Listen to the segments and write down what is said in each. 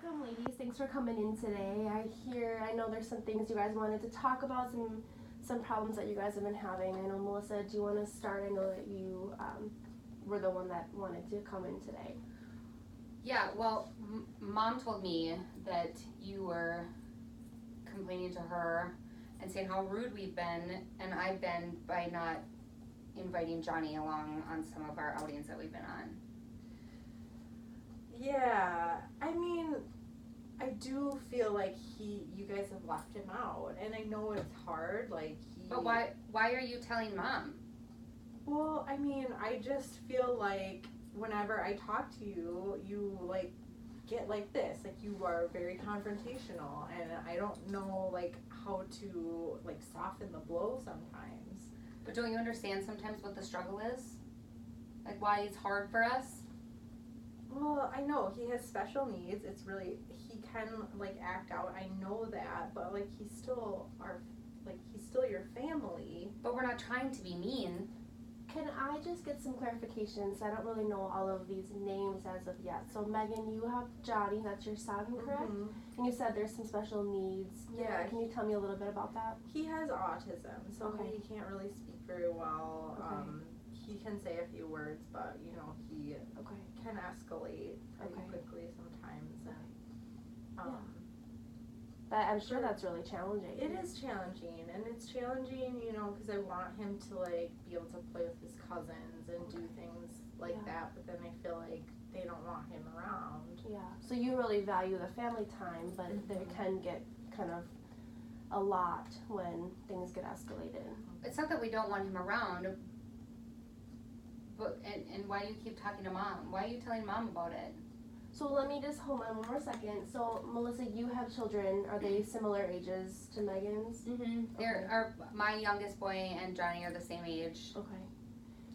Welcome, ladies. Thanks for coming in today. I know there's some things you guys wanted to talk about, some problems that you guys have been having. I know, Melissa, do you want to start? I know that you were the one that wanted to come in today. Yeah, well, Mom told me that you were complaining to her and saying how rude we've been, and I've been by not inviting Johnny along on some of our outings that we've been on. Yeah, I mean, I do feel like you guys have left him out, and I know it's hard, But why are you telling Mom? Well, I mean, I just feel like whenever I talk to you, you, get like this, you are very confrontational, and I don't know, how to, soften the blow sometimes. But don't you understand sometimes what the struggle is? Like, why it's hard for us? Well, I know he has special needs. It's really, he can act out. I know that, but he's still your family. But we're not trying to be mean. Can I just get some clarifications? I don't really know all of these names as of yet. So Megan, you have Johnny, that's your son, correct? Mm-hmm. And you said there's some special needs. Yeah. Can you tell me a little bit about that? He has autism, so Okay. he can't really speak very well. Okay. He can say a few words, but he Okay. can escalate pretty Okay. quickly sometimes. And Yeah. But I'm sure that's really challenging. it is challenging, and it's challenging, because I want him to be able to play with his cousins and do things like Yeah. that. But then I feel like they don't want him around. Yeah. So you really value the family time, but there can get kind of a lot when things get escalated. It's not that we don't want him around, but and why do you keep talking to Mom? Why are you telling Mom about it? So let me just hold on one more second. So Melissa, you have children. Are they similar ages to Megan's? Mm-hmm. My youngest boy and Johnny are the same age. Okay.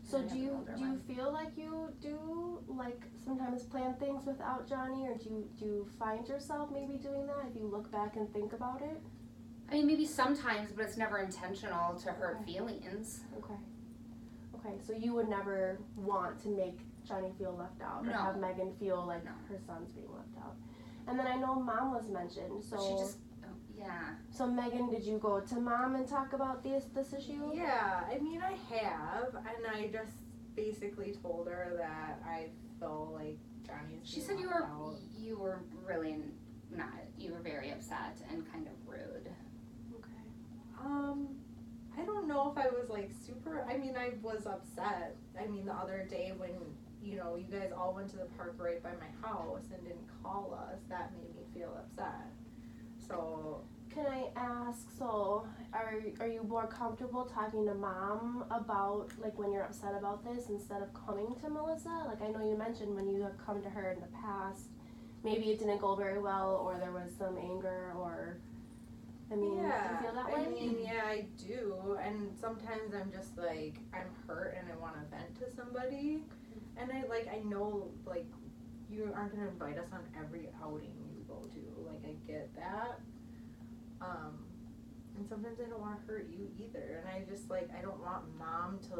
So And I do have an you older do you one. feel like you do sometimes plan things without Johnny, or do you find yourself maybe doing that if you look back and think about it? I mean, maybe sometimes, but it's never intentional to hurt Okay. feelings. Okay. Okay. So you would never want to make Johnny feel left out, or No. have Megan feel like No. her son's being left out. And then I know Mom was mentioned. So She just, yeah. So Megan, did you go to Mom and talk about this issue? Yeah, I mean, I have, and I just basically told her that I feel like Johnny's. She being said left out. you were really not. You were very upset and kind of rude. Okay. I don't know if I was super. I mean, I was upset. I mean, the other day when you guys all went to the park right by my house and didn't call us, that made me feel upset. So. Can I ask, so are you more comfortable talking to Mom about when you're upset about this instead of coming to Melissa? I know you mentioned when you have come to her in the past, maybe it didn't go very well, or there was some anger, or do you feel that way? I mean, yeah, I do, and sometimes I'm just I'm hurt and I want to vent to somebody, and I know you aren't gonna invite us on every outing you go to. I get that. And sometimes I don't want to hurt you either, and I just I don't want Mom to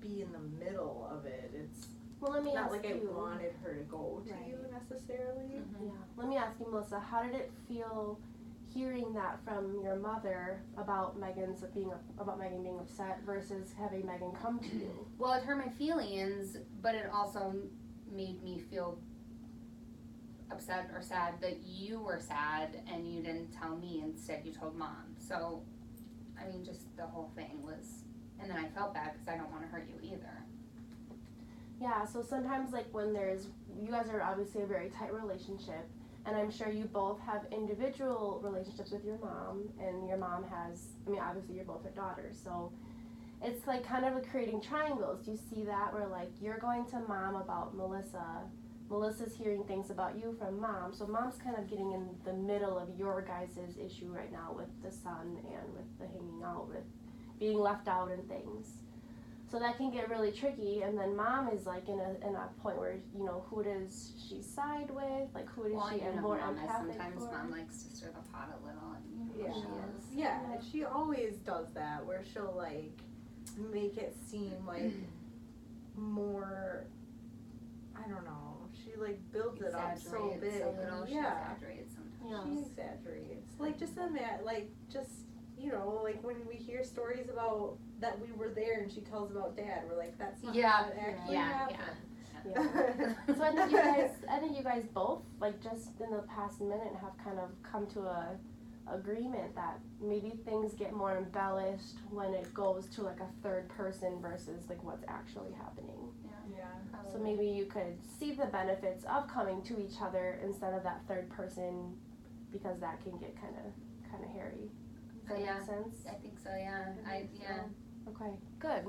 be in the middle of it. It's Well, let me not ask I you. wanted her to go to Right. you necessarily. Mm-hmm. Yeah. Let me ask you, Melissa, how did it feel hearing that from your mother about Megan being upset versus having Megan come to you? Well, it hurt my feelings, but it also made me feel upset or sad that you were sad and you didn't tell me. Instead, you told Mom. So, I mean, just the whole thing was, and then I felt bad because I don't want to hurt you either. Yeah, so sometimes when you guys are obviously a very tight relationship, and I'm sure you both have individual relationships with your mom, and your mom has, obviously you're both her daughters, so it's kind of creating triangles. Do you see that where you're going to Mom about Melissa's hearing things about you from Mom, so Mom's kind of getting in the middle of your guys' issue right now with the son and with the hanging out, with being left out and things. So that can get really tricky, and then Mom is in a point where who does she side with, who does she have more Mom is empathic sometimes for? Mom likes to stir the pot a little, and Yeah. she is. Yeah, she always does that, where she'll make it seem more, I don't know, she like builds it up so exaggerates big. a little. She Yeah. exaggerates sometimes. Yeah. She exaggerates. Like just you know, like when we hear stories about that we were there and she tells about dad, we're like, that's not how it actually happened. Yeah. So I think you guys both, like just in the past minute, have kind of come to a agreement that maybe things get more embellished when it goes to like a third person versus like what's actually happening. Yeah. So maybe you could see the benefits of coming to each other instead of that third person, because that can get kind of hairy. Does that Yeah. make sense? I think so. Yeah. Okay, good.